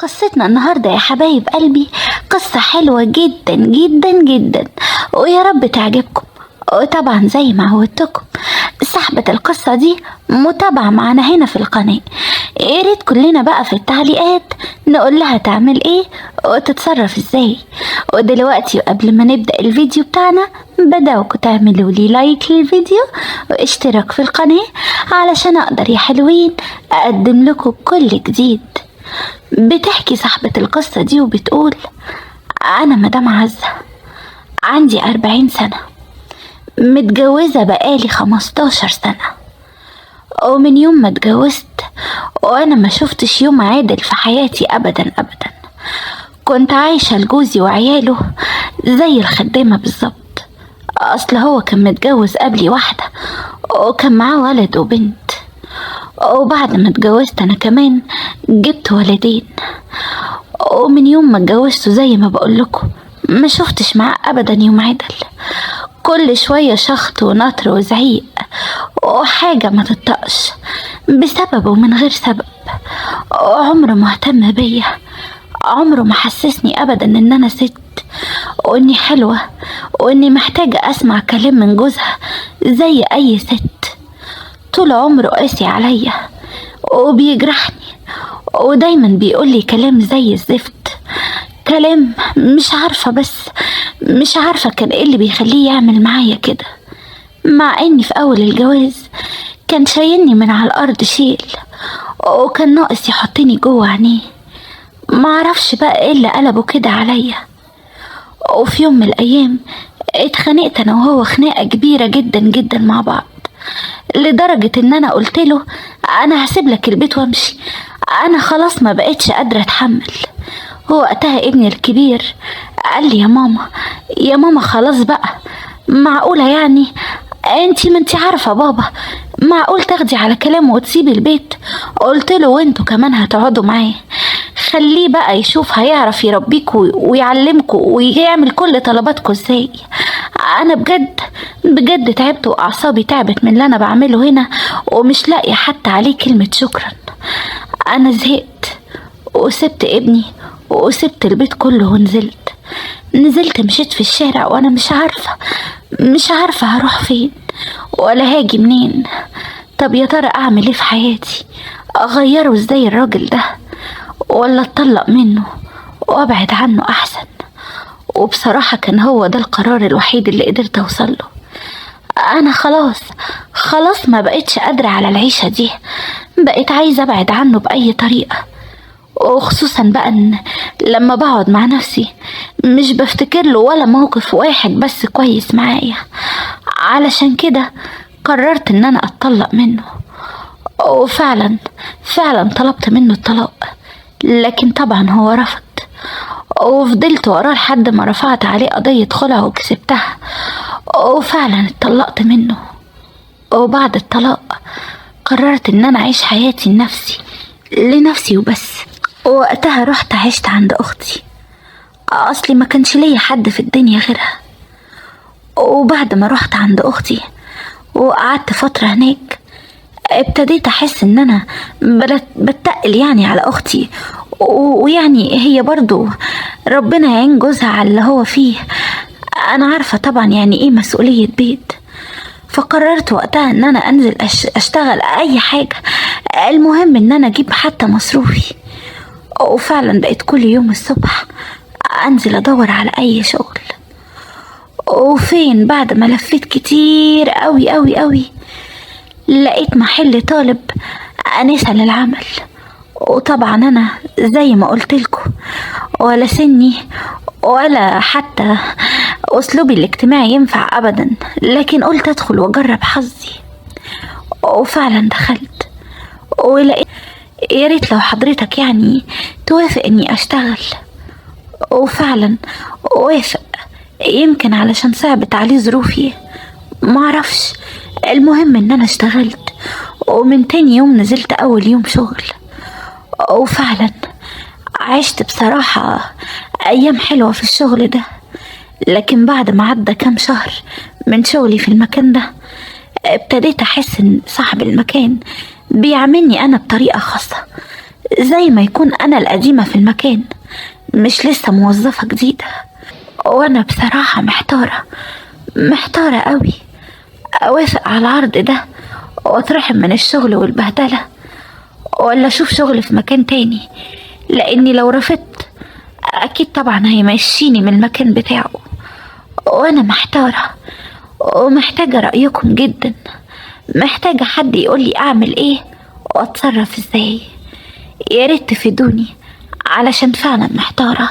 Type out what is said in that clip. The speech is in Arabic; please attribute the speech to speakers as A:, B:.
A: قصتنا النهاردة يا حبايب قلبي قصة حلوة جدا جدا جدا، ويا رب تعجبكم. وطبعا زي ما عودتكم صاحبة القصة دي متابعة معنا هنا في القناة. يا ريت كلنا بقى في التعليقات نقول لها تعمل ايه وتتصرف ازاي. ودلوقتي قبل ما نبدأ الفيديو بتاعنا بدعوكم تعملوا لي لايك للفيديو واشتراك في القناة علشان اقدر يا حلوين اقدم لكم كل جديد. بتحكي صاحبة القصة دي وبتقول: أنا مدام عزة، عندي 40 سنة، متجوزة بقالي 15 سنة، ومن يوم ما اتجوزت وأنا ما شفتش يوم عادل في حياتي أبدا أبدا. كنت عايشة لجوزي وعياله زي الخدامة بالظبط. أصل هو كان متجوز قبلي واحدة وكان معاه ولد وبنت، وبعد ما اتجوزت انا كمان جبت ولدين. ومن يوم ما اتجوزته زي ما بقولكم ما شفتش معاه ابدا يوم عدل. كل شوية شخط ونطر وزعيق وحاجة ما تطقش بسبب ومن غير سبب. وعمره ما اهتم بيا، عمره ما حسسني ابدا ان انا ست واني حلوة واني محتاجة اسمع كلام من جوزها زي اي ست. طول عمره قاسي عليا وبيجرحني ودايما بيقولي كلام زي الزفت، كلام مش عارفة، بس مش عارفة كان ايه اللي بيخليه يعمل معايا كده، مع اني في اول الجواز كان شايلني من على الارض شيل وكان ناقص يحطني جوه عينيه. معرفش بقى ايه اللي قلبه كده عليا. وفي يوم من الايام اتخانقت انا وهو خناقة كبيرة جدا جدا مع بعض، لدرجة ان انا قلت له انا هسيب لك البيت وامشي، انا خلاص ما بقتش قادرة اتحمل. وقتها ابني الكبير قال لي: يا ماما خلاص بقى، معقولة يعني انتي ما انتي عارفة بابا، معقول تاخدي على كلامه وتسيبي البيت؟ قلت له: وانتوا كمان هتقعدوا معاه، خليه بقى يشوف هيعرف يربيكوا ويعلمكوا ويعمل كل طلباتكوا ازاي. انا بجد بجد تعبت واعصابي تعبت من اللي انا بعمله هنا ومش لاقيه حتى عليه كلمه شكرا. انا زهقت وسبت ابني وسبت البيت كله ونزلت مشيت في الشارع وانا مش عارفه هروح فين ولا هاجي منين. طب يا ترى اعمل ايه في حياتي؟ اغيره ازاي الراجل ده، ولا اتطلق منه وابعد عنه احسن؟ وبصراحة كان هو ده القرار الوحيد اللي قدرت اوصله. انا خلاص ما بقتش قادرة على العيشة دي، بقيت عايزة ابعد عنه باي طريقة. وخصوصا بقى ان لما بقعد مع نفسي مش بفتكر له ولا موقف واحد بس كويس معايا. علشان كده قررت ان انا اتطلق منه. وفعلا طلبت منه الطلاق، لكن طبعا هو رفض. وفضلت وراه لحد ما رفعت عليه قضية خلع وكسبتها، وفعلا اتطلقت منه. وبعد الطلاق قررت ان انا اعيش حياتي لنفسي وبس. ووقتها رحت عشت عند اختي، اصلي ما كانش ليا حد في الدنيا غيرها. وبعد ما رحت عند اختي وقعدت فترة هناك ابتديت احس ان انا بتقل يعني على اختي، ويعني هي برضو ربنا يعين جوزها على اللي هو فيه. انا عارفة طبعا يعني ايه مسؤولية بيت. فقررت وقتها ان انا انزل اشتغل اي حاجة، المهم ان انا اجيب حتى مصروفي. وفعلا بقيت كل يوم الصبح انزل ادور على اي شغل. وفين بعد ما لفيت كتير قوي قوي قوي لقيت محل طالب انسة للعمل. وطبعا انا زي ما قلتلكوا ولا سني ولا حتى اسلوبي الاجتماعي ينفع ابدا، لكن قلت ادخل واجرب حظي. وفعلا دخلت ولقيت. يا ريت لو حضرتك يعني توافق اني اشتغل. وفعلا وافق، يمكن علشان صعبت عليه ظروفي معرفش. المهم ان انا اشتغلت، ومن تاني يوم نزلت اول يوم شغل. وفعلا عشت بصراحة ايام حلوة في الشغل ده. لكن بعد ما عدى كام شهر من شغلي في المكان ده ابتديت احس ان صاحب المكان بيعاملني انا بطريقة خاصة، زي ما يكون أنا القديمة في المكان، مش لسه موظفة جديدة. وأنا بصراحة محتارة قوي، أوافق على العرض ده وأترحم من الشغل والبهدلة، ولا أشوف شغل في مكان تاني، لأني لو رفضت أكيد طبعا هيمشيني من المكان بتاعه. وأنا محتارة ومحتاجة رأيكم جدا، محتاجة حد يقولي أعمل إيه وأتصرف إزاي. ياريت تفيدوني علشان فعلا محتارة.